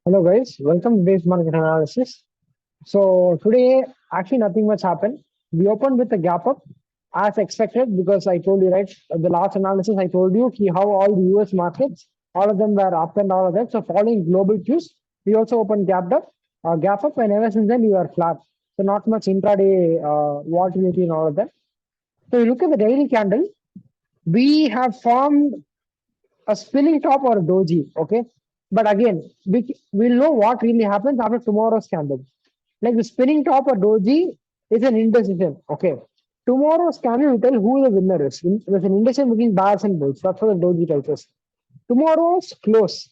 Hello guys, welcome to today's market analysis. So today actually nothing much happened. We opened with a gap up as expected because I told you right the last analysis I told you how all the US markets all of them were up and all of that. So following global cues, we also opened gap up, and ever since then we were flat. So not much intraday volatility and all of that. So you look at the daily candle, we have formed a spinning top or a doji, okay? But again, we'll know what really happens after tomorrow's candle. Like the spinning top or doji is an indecision, okay? Tomorrow's candle will tell who the winner is. There's an indecision between buyers and bulls. That's what the doji tells us. Tomorrow's close.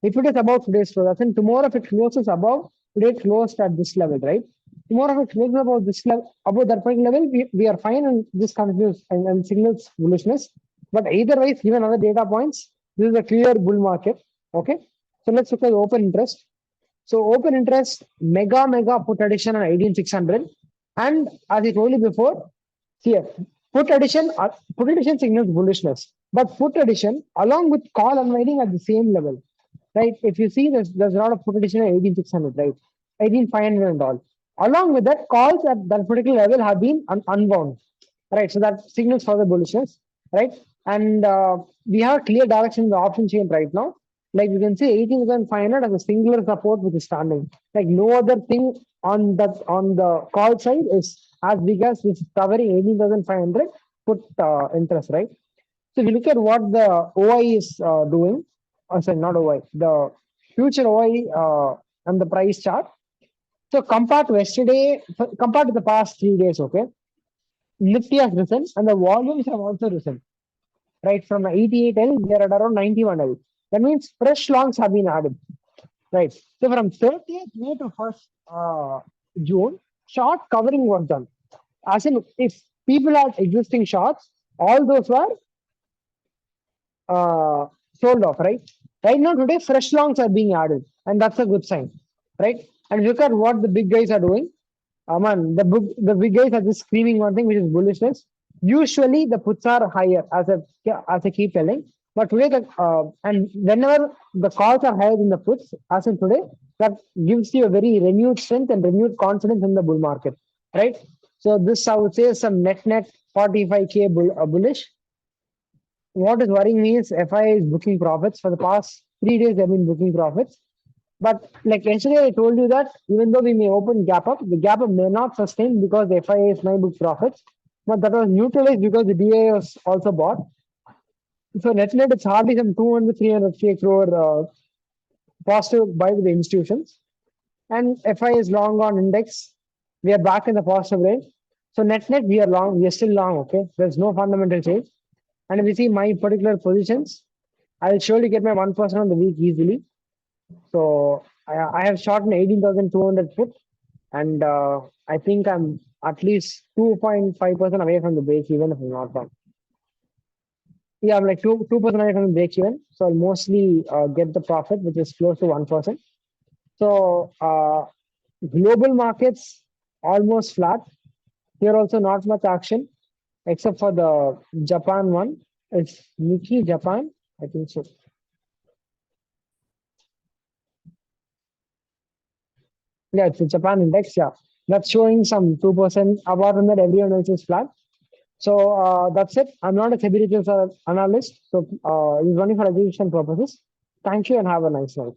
If it is above today's close, then tomorrow if it closes above, today it closed at this level, right? Tomorrow if it closes above this level, above that point level, we are fine and this continues and signals bullishness. But either way, given other data points, this is a clear bull market. Okay. So let's look at open interest. So open interest, mega put addition on 18600. And as I told you before, here, put addition signals bullishness. But put addition along with call unwinding at the same level. Right? If you see there's a lot of put addition at 18600, right? 18500 and all. Along with that, calls at that particular level have been unbound. Right. So that signals further bullishness, right? And we have a clear direction in the option chain right now. Like you can see 18,500 as a singular support which is standing. Like no other thing on the call side is as big as this covering 18,500 put interest, right? So if you look at what the OI is doing, sorry, not OI, the future OI and the price chart. So compared to yesterday, compared to the past 3 days, okay, Nifty has risen and the volumes have also risen. Right, from 88L, we are at around 91L. That means fresh longs have been added. Right. So from 30th May to 1st June, short covering was done. As in, if people had existing shorts, all those were sold off, right? Right now, today, fresh longs are being added, and that's a good sign, right? And look at what the big guys are doing. Man, the big guys are just screaming one thing, which is bullishness. Usually, the puts are higher, as I keep telling. But today, and whenever the calls are higher than the puts, as in today, that gives you a very renewed strength and renewed confidence in the bull market, right? So this, I would say, is some net 45K bullish. What is worrying me is FI is booking profits. For the past 3 days, they've been booking profits. But like yesterday, I told you that even though we may open gap up, the gap up may not sustain because the FIA is my book profits. But that was neutralized because the DA was also bought. So net it's hardly some 200, 300K crore positive buy with the institutions. And FI is long on index. We are back in the positive range. So net we are long, we are still long, okay? There's no fundamental change. And if you see my particular positions, I will surely get my 1% on the week easily. So I have shot an 18,200 put, and I think I'm at least 2.5% away from the break even if I'm not wrong. Yeah, I'm like 2% away from the break even. So I'll mostly get the profit, which is close to 1%. So global markets almost flat. Here also not much action, except for the Japan one. It's Nikkei Japan, I think so. Yeah, it's the Japan index. Yeah, that's showing some 2%. Apart from that, everyone else is flat. So that's it. I'm not a SEBI analyst, so it's only for education purposes. Thank you and have a nice night.